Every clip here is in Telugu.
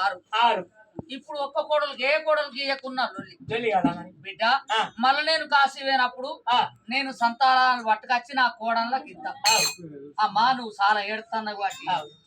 ఆరు ఆరు ఇప్పుడు ఒక్క కోడలు ఏ కోడలు గీయకున్నా జల్లి కదా బిడ్డ మళ్ళీ నేను కాశీ పోయినప్పుడు నేను సంతానాన్ని పట్టుకొచ్చి నా కోడళ్ళకి ఇద్దా అమ్మా నువ్వు చాలా ఏడుతున్నావు వాటి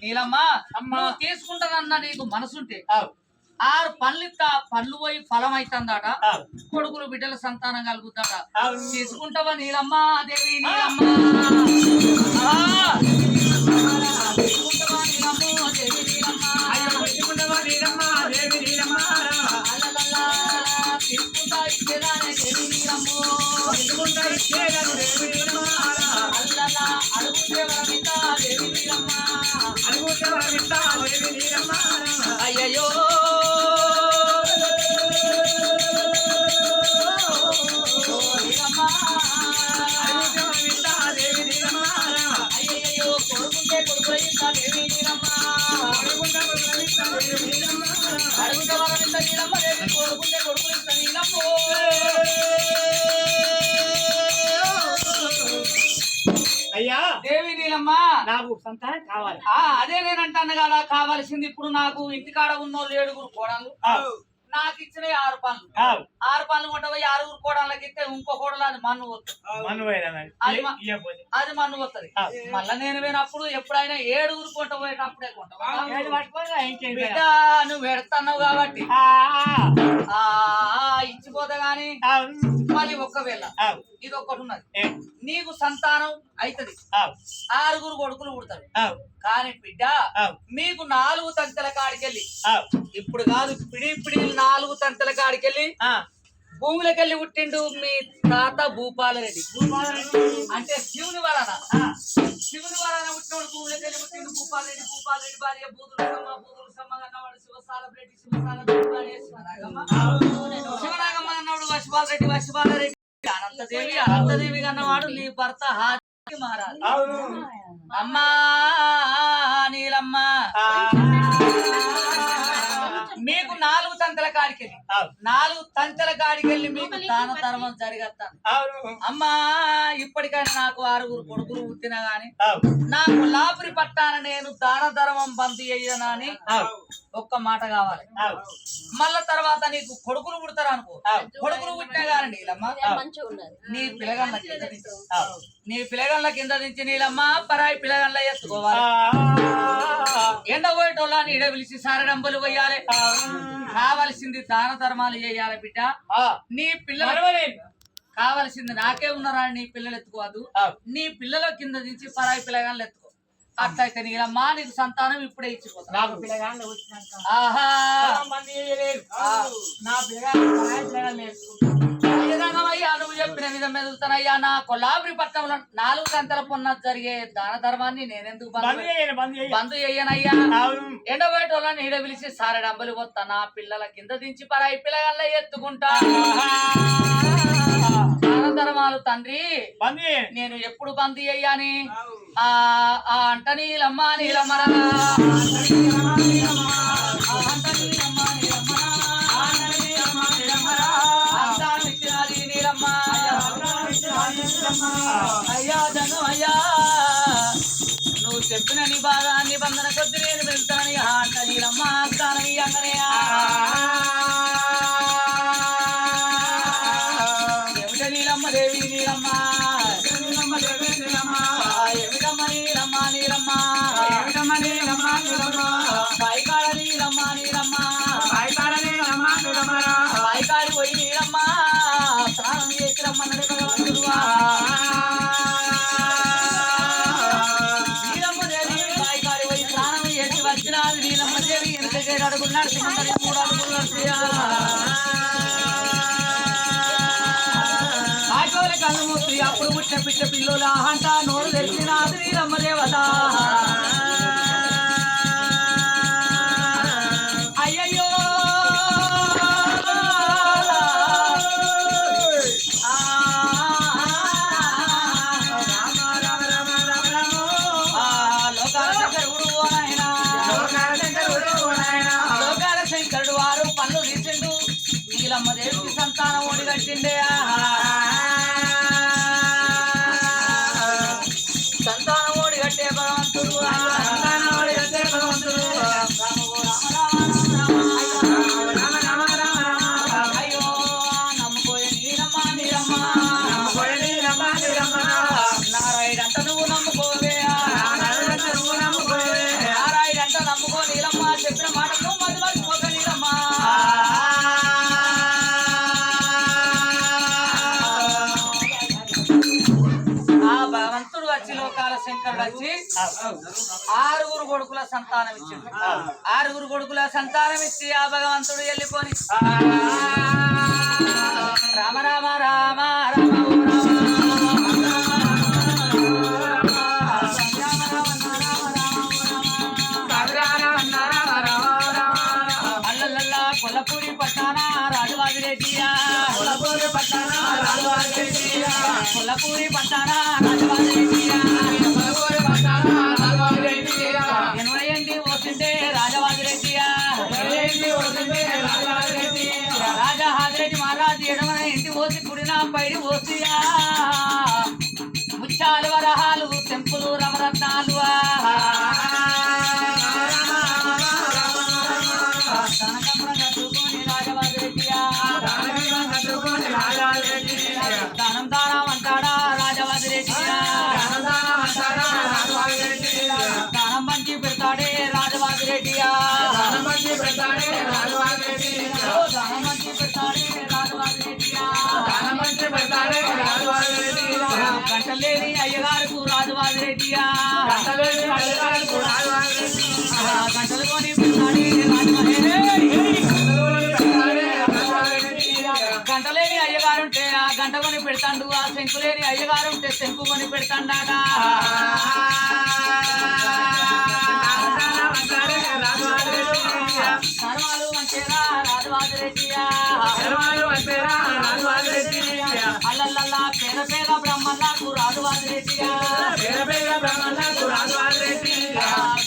నీలమ్మా నువ్వు తీసుకుంటానన్నా నీకు మనసుంటే ఆరు పళ్ళు ఇస్తా పళ్ళు పోయి ఫలం అవుతుందట కొడుకులు బిడ్డల సంతానం కలుగుతాడ తీసుకుంటావా నీలమ్మా దేవి నీలమ్మా తీసుకుంటావా నీలమ్మో దేవి నీలమ్మా తీసుకుంటా ఇచ్చేదానే దేవి నీలమ్మో అల్లలా అడుగుతే వరమితా దేవి నీలమ్మా అయ్యయ్యో అయ్యయ్యో కొడుకుంటే కొడుకు దేవి నీలమ్మా అడుగుతే వరమిత నీలమ్మ దేవి కొడుకుంటే కొడుకులు ఇస్తా నీలమ్మో అయ్యా దేవి నీలమ్మ నాకు సంతానం కావాలి. అదే నేను అంటాను కదా కావాల్సింది ఇప్పుడు నాకు ఇంటికాడ ఉన్నోళ్ళు 7 కోడళ్ళు నాకు ఇచ్చిన 6 పనులు 6 పనులు కొట్టబోయి 6 కోడళ్ళకి ఇస్తే ఇంకో కోడలు అది మన్ను వస్తుంది అది మన్ను వస్తుంది మళ్ళా నేను పోయినప్పుడు ఎప్పుడైనా 7 కొట్టబోయేటప్పుడే బిడ్డ నువ్వు పెడతావు కాబట్టి ఇచ్చిపోతే గాని మళ్ళీ ఒక్కవేళ ఇది ఒక్కటి ఉన్నది నీకు సంతానం అవుతుంది 6 కొడుకులు పుడతారు కానీ బిడ్డ మీకు 4 తంతెల కాడికెళ్ళి ఇప్పుడు కాదు పిడి 4 తంతెల కాడికెళ్ళి భూములకెళ్ళి పుట్టిండు మీ తాత భూపాలరెడ్డి అంటే శివుని వలన పుట్టినోడు భూములకెళ్ళి పుట్టిండు భూపాలరెడ్డి భార్య బూదులు సమ్మ అన్నవాడు శివసాలరెడ్డి శివనాగమ్మ అన్నవాడు వశిపాలరెడ్డి అనంతదేవి అన్నవాడు నీ భర్త మహారాజు అమ్మా నీలమ్మ మీకు 4 తంతెల కాడికెళ్ళి 4 తంతెల కాడికెళ్ళి మీకు దాన ధర్మం జరిగేస్తాను అమ్మా ఇప్పటికైనా నాకు 6 కొడుకులు పుట్టినా గాని నాకు లాపురి పట్టాన నేను దాన ధర్మం బంద్ అయ్యానని ఒక్క మాట కావాలి మళ్ళా తర్వాత నీకు కొడుకులు పుడతారు అనుకో కొడుకులు పుట్టినా కానీ నీలమ్మ నీ పిల్లగళ్ళ కింద నుంచి నీలమ్మ పరాయి పిల్లగళ్ళ ఎత్తుకోవాలి ఎండ పోయేటోళ్ళని ఇడ పిలిచి సారడంబులు పోయాలి కావలసింది దాన ధర్మాలు చేయాలి బిడ్డ నీ పిల్లలు కావలసింది నాకే ఉన్నారా నీ పిల్లలు ఎత్తుకోవద్దు నీ పిల్లల కింద నుంచి పరాయి పిల్లగాళ్ళు ఎత్తుకో అట్లయితే నీలమ్మా నీకు సంతానం ఇప్పుడే ఇచ్చిపోతా అయ్యా నువ్వు చెప్పిన విధం ఎదుగుతానయ్యా నా కొల్లాపురి పట్టణంలో 4 తంతెల పొన్న జరిగే దాన ధర్మాన్ని నేనెందుకు బంధు చెయ్యనయ్యా ఎండబోయేటోళ్ళని ఈడ పిలిచి సారె డబ్బులు పోతా నా పిల్లల కింద దించి పరాయి పిల్లగల్ల ఎత్తుకుంటా దాన ధర్మాలు తండ్రి నేను ఎప్పుడు బంద్ అయ్యాని అంట నీలమ్మ నీలమ్మరా అయ్యా జనం అయ్యా నువ్వు చెప్పిన నిబంధన కొద్ది నేను వెళ్తానని అంట నీలమ్మ స్థానని అంగనయా ఏమిట నీలమ్మ దేవి నీలమ్మ ఏమిటమ్మ నీలమ్మ పైకాడ నీలమ్మ పైకాడి పోయి నీలమ్మ స్నానం చేసి రమ్మన్నాడు భగవంతుడువా నీలమ్మ దేవి పైకాడి పోయి స్నానం చేసి వచ్చినాడు నీలమ్మ దేవి ఎందుకంటే 2 అడుగులు నడిచిందని 3 అడుగులు నడిచియా ఆటోల కళ్ళు మూసి అప్పుడు పుట్టిన పిట్ట పిల్లుల అంట నోరు తెలిసినాడు నీలమ్మ దేవత అయ్యయ్యో లోకాల శంకరుడు 6 పనులు తీసిండు నీలమ్మ దేవికి సంతానం ఓడిగట్టిండే సంతానం ఓడిగట్టే భగవంతుడు రామ రామ చెప్పిన మాటలు మధ్య మర్చిపోకనిరమ్మా ఆ భగవంతుడు వచ్చి లోకాల శంకరుడు వచ్చి ఆరుగురు కొడుకుల సంతానం ఇచ్చింది ఆరుగురు కొడుకుల సంతానం ఇచ్చి ఆ భగవంతుడు వెళ్ళిపోని రామ రామ రామ రామ అల్లల్లా కొల్లపూరి పట్టాన రాజవాదిరెడ్డియా కొల్లపూరి పట్టాన రాజవాదిరెడ్డియా కొల్లపూరి పట్టాన రాజవాదిరెడ్డియా కొల్లపూరి పట్టాన రాజవాదిరెడ్డియా ఎనుడయండి వస్తుంటే రాజవాదిరెడ్డియా ఎనుడయండి వస్తుంటే రాజవాదిరెడ్డియా రాజా హాదిరెడ్డి మహారాజు ఎడమన ఇంటి పోసి కుడిన పైడి పోసియా ముత్యాలు వరహాలు తెంపులు రమరత్నాలు దానం దానం అంటాడా రాజవాదిరెడ్డియా దానం మంచి పెడతాడే రాజవాదిరెడ్డియా దానం మంచి పెడతాడే రాజవాదిరెడ్డియా దానం మంచి పెడతాడే రాజవాదిరెడ్డియా దానం మంచి పెడతాడే రాజవాదిరెడ్డియా గంటలేని అయ్యగారుకు రాజవాదిరెడ్డియా గంటలేని అయ్యగారుకు రాజవాదిరెడ్డియా గంటలు కొని పెడతాడే గంటలేని అయ్యగారుంటే ఆ గంట కొని పెడతాడు ఆ శంకులేని అయ్యగారుంటే శంకు కొని పెడతాడా సర్వాలు మంచేరా రాజవాదిరెడ్డియా అల్లల్లల్లా పేద పేద బ్రహ్మలకు రాజవాదిరెడ్డియా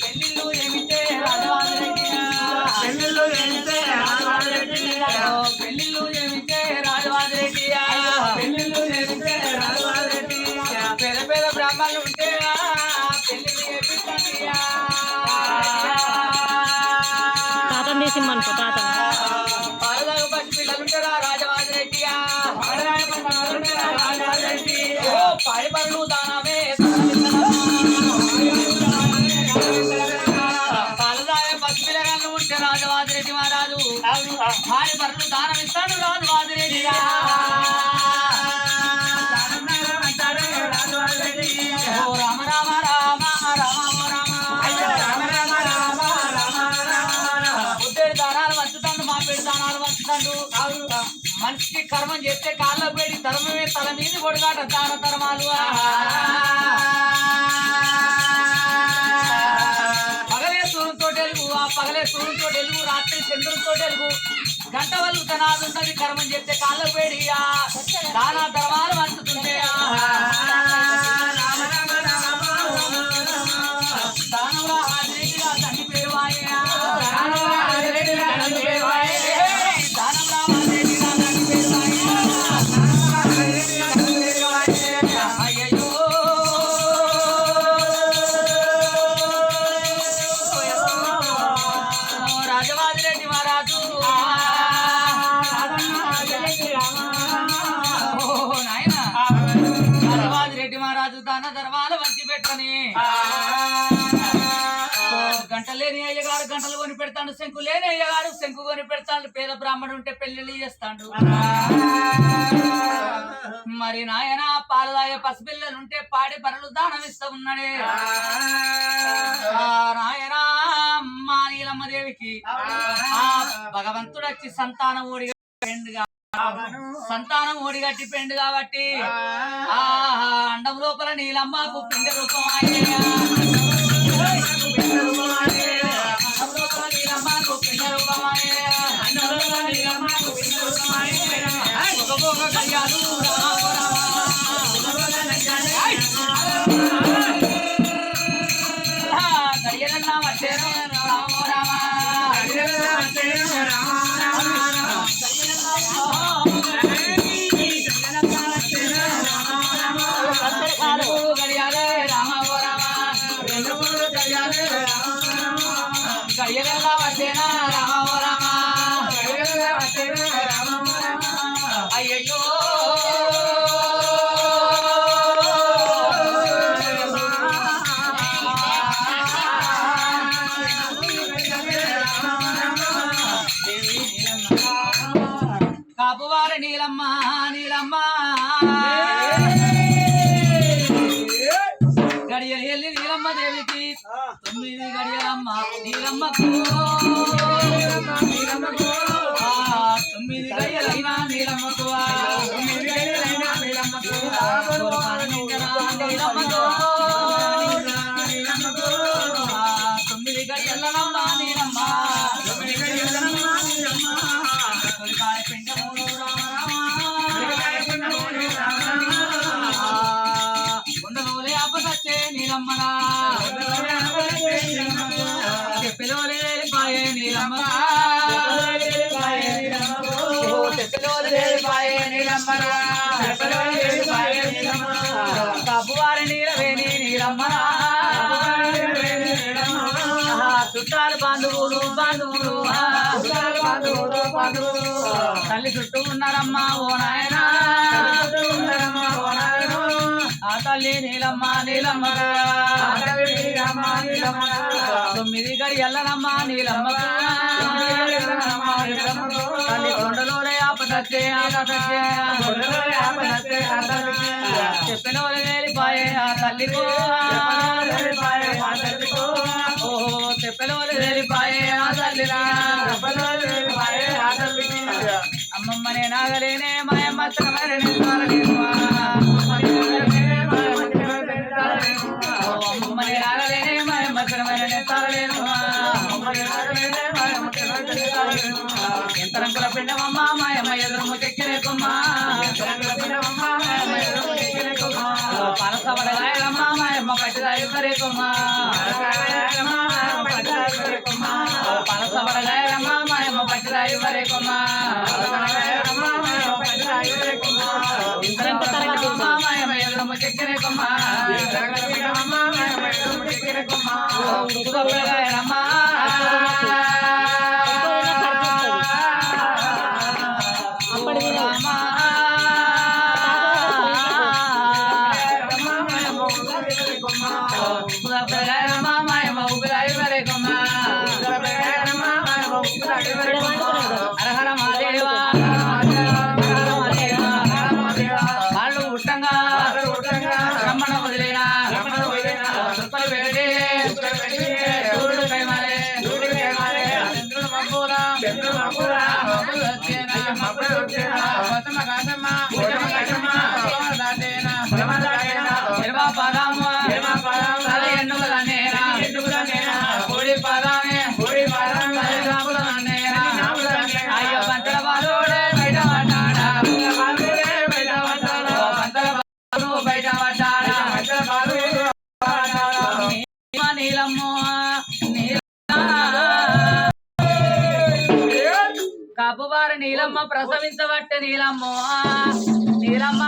పెళ్ళిళ్ళు ఏమిటే రాజవాదిరెడ్డియా పెళ్ళిళ్ళు ఏమిటే రాజవాదిరెడ్డియా పెళ్ళిళ్ళు ఏమిటే రాజవాదిరెడ్డియా పెళ్ళిళ్ళు ఏమిటే రాజవాదిరెడ్డియా పేద పేద బ్రాహ్మణులు ఉంటే పెళ్ళిళ్ళు ఏమిటయ్యా తాతని తీసిమ్మనుకో తాతను పాలదాగు పసి పిల్లలుంటారా రాజవాదిరెడ్డియా పాడి పనులు దానమే పాలదాగే పసి పిల్లగాళ్ళు ఉంటే రాజవాదిరెడ్డి మహారాజు పాడి పనులు దానం ఇస్తాడు రాజవాదిరెడ్డిగా ఓ రామ రామ రామ రామ ఉద్దేడు దానాలు వంచుతాడు మా పేరు దానాలు వంచుతాడు మనిషికి కర్మం చేస్తే కాళ్ళ పేడి ధర్మమే తల మీద కొడుగాట దాన ధర్మాలు పగలే సూర్యుతో తెలుగు ఆ పగలే సూర్యుతో తెలుగు రాత్రి చంద్రుడితో తెలుగు గంట వల్లు తనాదున్నది కర్మం చేస్తే కాళ్ళ పేడి దాన ధర్మాలు వంచుతుంటే దానంలో హాజరెడ్డిగా తండ్రి పేరు వాయా దానంలో హాజరెడ్డిగా తండ్రి పేరు వాయే దానంలో హాజరెడ్డిగా తండ్రి పేరు వాయే అయ్యయ్యో రాజవాదిరెడ్డి మహారాజు నాయన రాజవాదిరెడ్డి మహారాజు దాన ధర్మాలు వంచి పెట్టని గంటలేని అయ్యగారు గంటలు కొని పెడతాడు శంకు లేని అయ్యగారు శంకు కొని పెడతాడు పేద బ్రాహ్మణుడు ఉంటే పెళ్లిళ్ళు చేస్తాడు మరి నాయన పాలదాయ పసిపిల్లలుంటే పాడి పనులు దానం ఇస్తా ఉన్నాడే నాయన అమ్మా నీలమ్మదేవికి ఆ భగవంతుడు వచ్చి సంతానం ఓడిగా పెండుగా సంతానం ఓడిగట్టి పెండు కాబట్టి ఆ అండం లోపల నీలమ్మకు పిండ రూపం గడియలన్నా వచ్చేరా రామ రామ గడియాలే రామ గడియలన్నా వచ్చేనా రామ రామ అయ్యయ్యో నీలమ్మ నీలమ్మ గడియలు వెళ్ళి నీలమ్మ దేవికి 9 గడియలమ్మ నీలమ్మకు 9 గడియలైనా నీలమ్మకు 9 గడియలైనా నీలమ్మకు నీలమ్మకు 9 గడియలమ్మ నీలమ్మ తొలికాయ పిండములు ఉండలోలే అపసచ్చే నీలమ్మరా చెప్పలోలే పాయే నీలమ్మరా చెప్పలోలే పాయే నీలమ్మరా కబ్బువారి నీలవేణి నీలమ్మరా చుట్టాలు బంధువులు బంధువులు తల్లి చుట్టూ ఉన్నారమ్మా ఓ నాయనా ఆ తల్లి నీలమ్మ నీలమ్మరా 9 గడియల్లనమ్మా నీలమ్మ తల్లి కొండలోనే ఆపదచ్చే చెప్పిన వెళ్ళిపోయే ఆ తల్లికో ఓహో చెప్పిన వెళ్ళిపోయే ఆ తల్లిరా అమ్మమ్మనే నాగలేనే మాయమ్మ అమ్మమ్మనే నాగలేనే మాయమ్మ ఎంత రంగుల పిండమమ్మ మాయమ్మ ఎదురు చెక్కిరే కొమ్మ పనసబడగాయలమ్మ మాయమ్మ పట్టిదాయి సరే కొమ్మ పనసబడగాయలమ్మ మాయమ్మ పట్టిదాయి సరే కొమ్మ ఇంతరంత తరగమ్మ మాయమ్మ ఎదురు చెక్కిరే కొమ్మ ఉడుకుగాయలమ్మ హరహర మహాదేవా వాళ్ళు ఉట్టంగా రమ్మణ వదిలేనా సుప్పలు పెట్టి సూర్యుడు కైమాలే చంద్రుడు మబ్బురా కోడి పదామే అయ్యో పంటల బాలుడే బయట పడ్డాడా పంటల బాలు బయట పడ్డాడా నీలమ్మ కబ్బువారి నీలమ్మ ప్రసవించబట్టే నీలమ్మ నీలమ్మ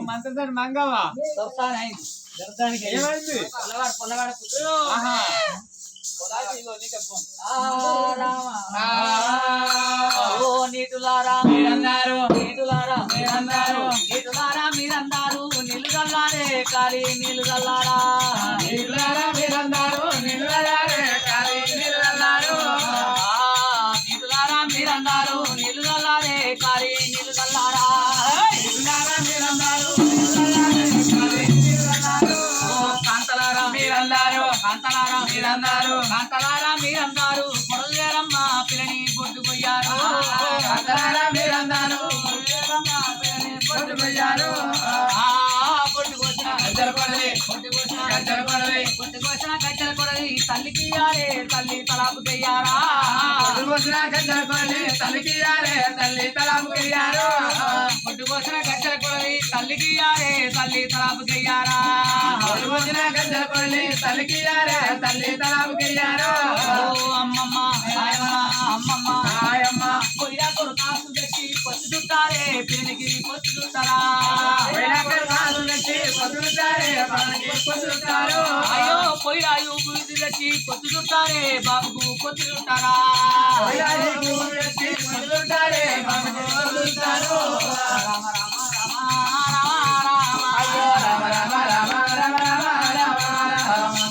మంత్రసాని మంగవా ఏమైంది ఓ నీటులారా మీరన్నారు నీటులారా మీరన్నారు నీళ్లు చల్లారే కాలి నీళ్లు చల్లారా నీళ్ళారా మీరన్నారు నీళ్లు చల్లారే కాలి నీళ్లు చల్లారు నీటులారా మీరన్నారు నీళ్లు చల్లారే కాలి నీళ్లు చల్లారా నీళ్ళారా మీరన్నారు కాంతలారా మీరన్నారు పొడలేరమ్మ పిల్లని పొట్టుపోయారు కాంతలారా మీరన్నారు పొట్టుపోయారు పొట్టుకోసిన గజ్జల కొడలి తల్లికి యారే తల్లి తలాపు చెయ్యారా పొట్టుకోసిన గజ్జల కొడలి తల్లికి యారే తల్లి తలాపు చెయ్యారు పొట్టుకోసిన గజ్జల కొడలి తల్లికి యారే తల్లి తలాపు చెయ్యారా పొట్టుకోసిన గజ్జల కొడలి తల్లికి యారే తల్లి తలాపు చెయ్యారు అమ్మమ్మ అమ్మమ్మ ఆయమ్మ కొయ్యా కొరకాసు తెచ్చి పొత్తు చుట్టారే పిల్లికి పొత్తు చుట్టారా అయ్యో పొయ్యాయు బూది తెచ్చి పొత్తు చుట్టారే బాబుకు పొత్తు చుట్టారా రామ రామ రామ రామ రామ రామ రామ రామ రామ రామ రామ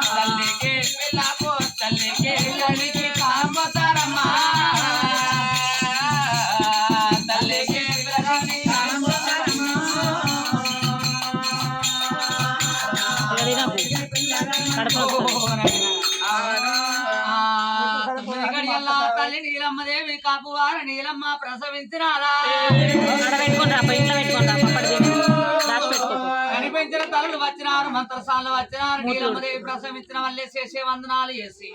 తల్లికి పిల్లకు తల్లికి గడికి తాంబతారమ్మా తల్లికి పిల్లకి తల్లి నీలమ్మదేవి కాపువార నీలమ్మ ప్రసవించినారా కనిపించిన తల్లులు వచ్చినారు మంత్రసాలు వచ్చినారు నీలమ్మదేవి ప్రసవించిన వల్లే చేసే వందనాలు చేసి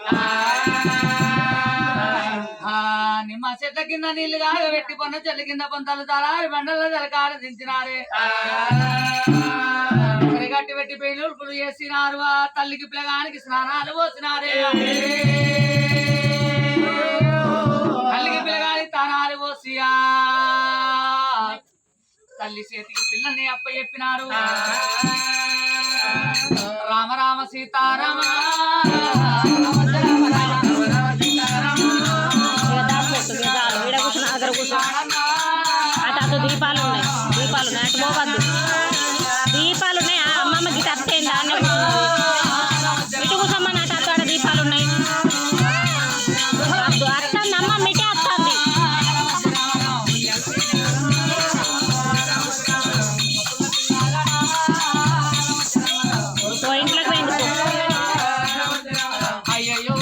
నిమ్మ చెట్ల కింద నీళ్లు కాగబెట్టి పొన్న చెట్ల కింద పొంతలు తలారి బండల్లో జలకాలు దించినారే గట్టి పెట్టి పెళ్లి చేసినారు ఆ తల్లికి పిల్లగానికి స్నానాలు పోసినారే తల్లికి పిల్లగానికి తానాలు పోసియా తల్లి చేతికి పిల్లని అప్ప చెప్పినారు రామ రామ సీతారామ అటు దీపాలు ఉన్నాయి అటు పోవద్దు దీపాలు ఉన్నాయి అమ్మమ్మ గిట అత్తేందా ఇటు కూసమ్మని అటు అటు ఆడ దీపాలు ఉన్నాయి అత్తంది అమ్మ మిటే అత్తంది ఇంట్లోకి పోయింది అయ్యో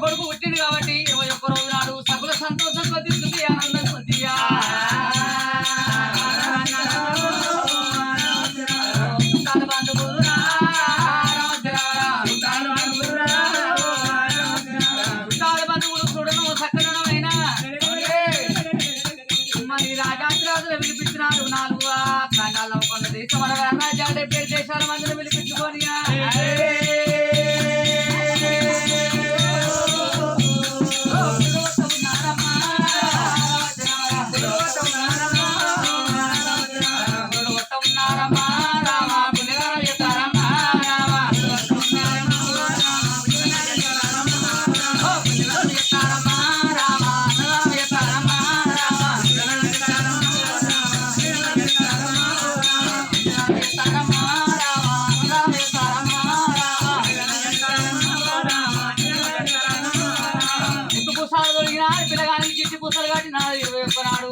కొడుకు పుట్టింది కాబట్టి 21 రోజు నాడు సకుల సంతోషం కొద్ది ఆనందం కొద్దిగా బంధువులు చూడను సక్కనమైనా మరి రాజాదిరాజులు పిలిపించినారు 4 ఖండాల కొండ దేశం అనగా జాడే దేశాల మందిని పిలిపించుకొని పిల్లగానికి చిట్టి పూసలు కట్టి 21 నాడు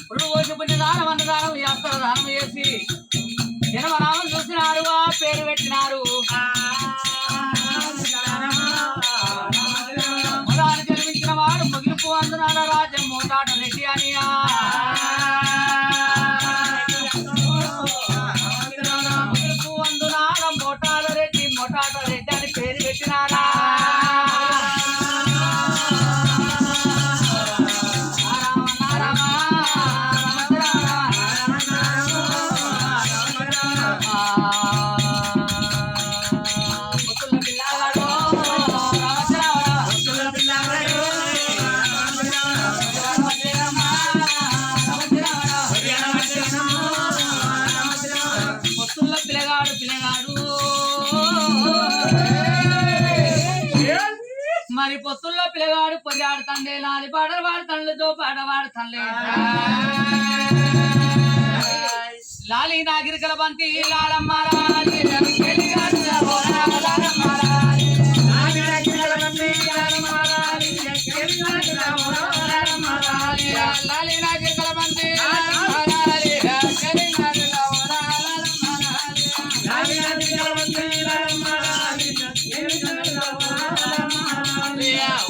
పురుడు పోసి పుట్టిన దానం అన్నదానం అస్త్ర దానం చేసి జనమనామం చూసినారు ఆ పేరు పెట్టినారు మొదలు జన్మించిన వాడు ముగిలిపు అందునాడ రాజ్యం మోటాట రెడ్డి అనియా ముగిలిపు అందునాడ మోటాట రెడ్డి అని పేరు పెట్టినారా మరి పొత్తుల్లో పిల్లగాడు పొయ్యాడుతండే నాలి పాటలు పాడుతండ్లు తో పాట పాడుతండే లాలి నాగిరికల బంతి లాలమ్మ లాలి లాలి నాగిరికల బంతి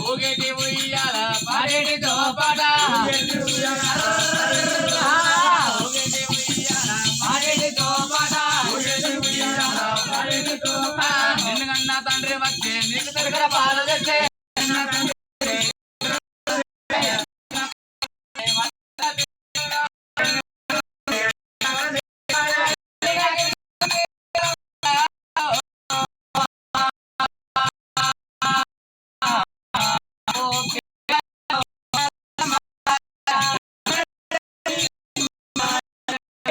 ఊగేటి ఉయ్యాల పాడేటి తోపాట ఊగేటి ఉయ్యాల పాడేటి తోపాట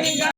గోవిందా